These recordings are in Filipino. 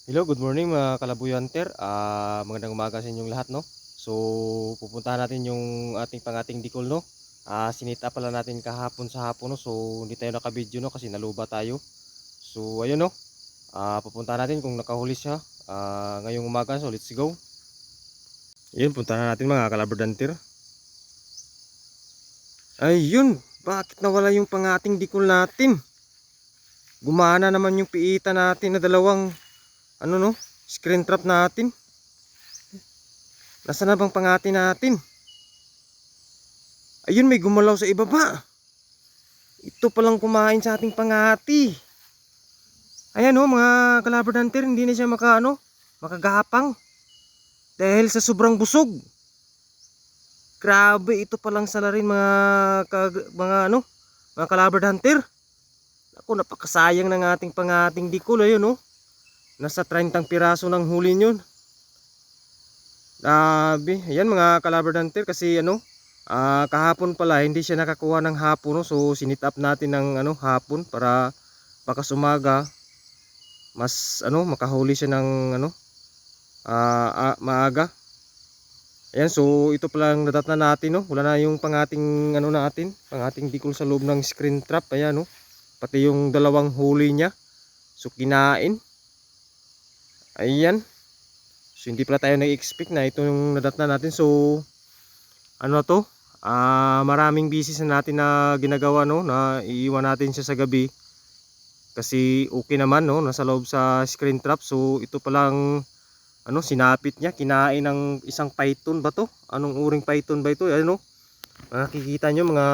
Hello, good morning mga kalabuyo hunter. Magandang umaga sa inyong lahat, no? So, pupuntahan natin yung ating pangating dikol, no? Sinita pala natin kahapon sa hapon, no? So, hindi tayo naka-video, no? Kasi naluba tayo. So, ayun, no? Pupuntahan natin kung nakahuli siya ngayong umaga. So, let's go. Ayun, puntahan natin mga kalabard hunter. Ayun, bakit nawala yung pangating dikol natin? Gumana naman yung piita natin na dalawang, no? Screen trap natin. Nasaan na bang pangati natin? Ayun, may gumalaw sa ibaba. Ito palang kumain sa ating pangati. Ayan o mga kalabard hunter, hindi na siya makagapang. Dahil sa sobrang busog. Grabe, ito palang sala rin mga kalabard hunter. Ako, napakasayang ng ating pangating dikol. Ayun o, nasa 30 piraso ng huli yun. Grabe, ayan mga kalabard hunter, kasi kahapon pala hindi siya nakakuha ng hapon, no? So sinit up natin ng hapon para baka sumaga mas makahuli siya ng maaga. Ayan, so ito pala ang nadatna natin, no? Wala na yung pangating pangating dikol sa loob ng screen trap. Ayan, no? Pati yung dalawang huli niya, so kinain. Ayan, so hindi pala tayo nag-expect na ito yung nadatna natin. So to, maraming business na natin na ginagawa, no, na iiwan natin siya sa gabi kasi okay naman, no, nasa loob sa screen trap. So ito palang sinapit niya, kinain ng isang python ba to? Anong uring python ba ito? Ano, makikita nyo mga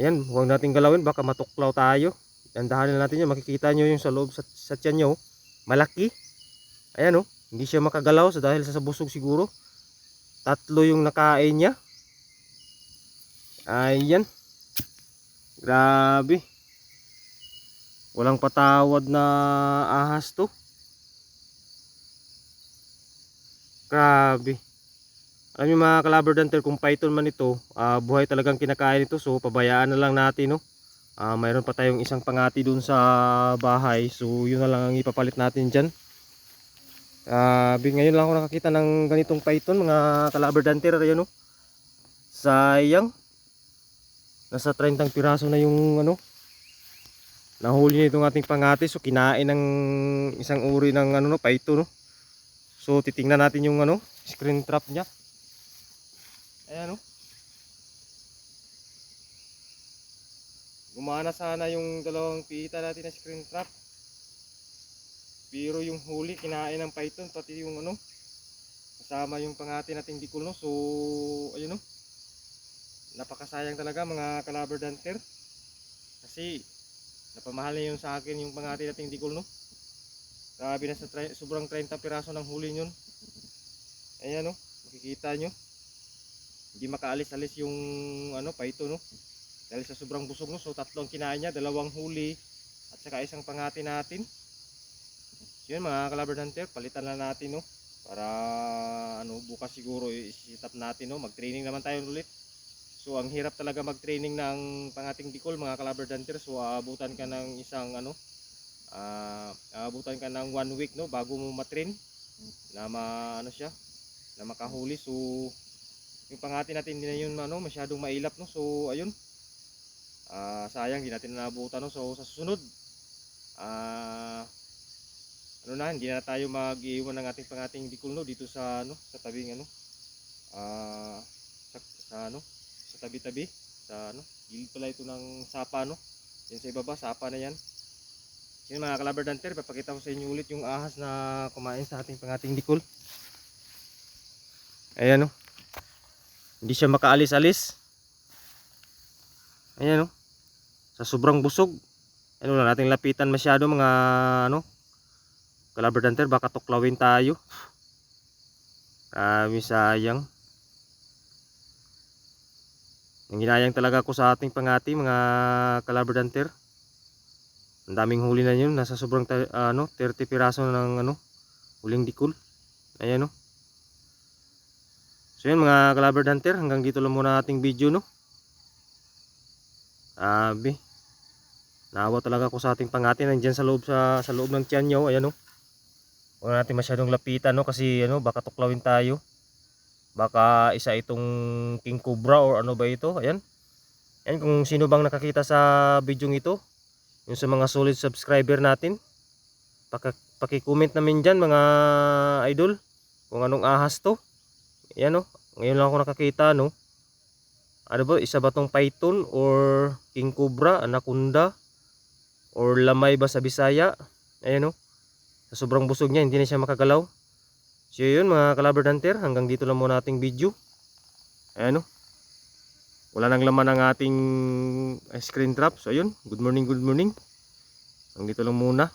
ayan, huwag natin galawin, baka matuklaw tayo. Dandahanin natin yun, makikita nyo yung sa loob sa tiyan nyo, malaki. Ayan, hindi siya makagalaw dahil sa busog siguro. Tatlo yung nakain niya. Ayan, grabe, walang patawad na ahas to. Grabe. Alam niyo mga kalabard hunter, kung python man ito, buhay talagang kinakain ito. So pabayaan na lang natin, no. Mayroon pa tayong isang pangati dun sa bahay. So yun na lang ang ipapalit natin dyan. Ngayon lang ako nakakita ng ganitong python mga kalabard hunter. Ayan, no. Sayang. Nasa 30 piraso na yung nahuli na itong ating pangati. So kinain ng isang uri ng python, no. So titingnan natin yung screen trap niya. Ayan, no. Gumana sana yung dalawang pita natin na screen trap. Pero yung huli kinain ng python, pati yung kasama yung pangati nating dikul, no. So ayun, no. Napakasayang talaga mga kalabard hunter. Kasi napamahal na yun sa akin yung pangati nating dikul, no. Grabe, na sa sobrang 30 piraso ng huli yun. Ayan, no. Makikita nyo. Hindi makaalis-alis yung python, no. Dahil sa sobrang busog, no. So tatlong kinain niya, dalawang huli at saka isang pangati natin. So yun mga kalabard hunter, palitan na natin, no. Para bukas siguro i-set up natin, no. Mag-training naman tayo ulit. So ang hirap talaga mag-training ng pangating dikol mga kalabard hunter. So aabutan ka ng isang aabutan ka ng 1 week, no, bago mo matrain na siya, na makahuli. So yung pangati natin hindi na yun masyadong mailap, no. So ayun, sayang hindi natin naabutan, no. So sa susunod hindi na tayo mag-iwan ng ating pangating dikol, no, dito sa sa tabing sa tabi-tabi sa gilid pala ito ng sapa, no. Yan sa ibaba, sapa na yan. Yun mga kalabard hunter, papakita ko sa inyo ulit yung ahas na kumain sa ating pangating dikol. Ayan, no. Hindi siya makaalis-alis. Ayan, no. Sa sobrang busog. Wala nating lapitan masyado mga kalabard hunter, baka tuklawin tayo. Sayang. Ang ginayang talaga ko sa ating pangati mga kalabard hunter. Ang daming huli na yun, nasa sobrang 30 piraso ng huling dikul. Ayan, no. So yun mga kalabard hunter, hanggang dito lang muna ating video, no. Naawa talaga ako sa ating pangati, nandiyan sa loob ng tiyan nyo. Ayan, no. Huwag natin masyadong lapitan, no, kasi ano, baka tuklawin tayo. Baka isa itong king cobra or ano ba ito. Ayan. Ayan, kung sino bang nakakita sa video ito, yung sa mga solid subscriber natin, paki-comment namin dyan mga idol kung anong ahas to. Ayan, no. Ngayon lang ako nakakita, no. Ano ba, isa ba tong python or king cobra, anaconda or lamay ba sa Bisaya? Ayan, no. Sa sobrang busog niya, hindi na siya makagalaw. So yun mga Calabar Hunter, hanggang dito lang muna ating video. Ayan, no. Wala nang laman ang ating screen trap. So ayun, good morning, good morning. Hanggang dito lang muna.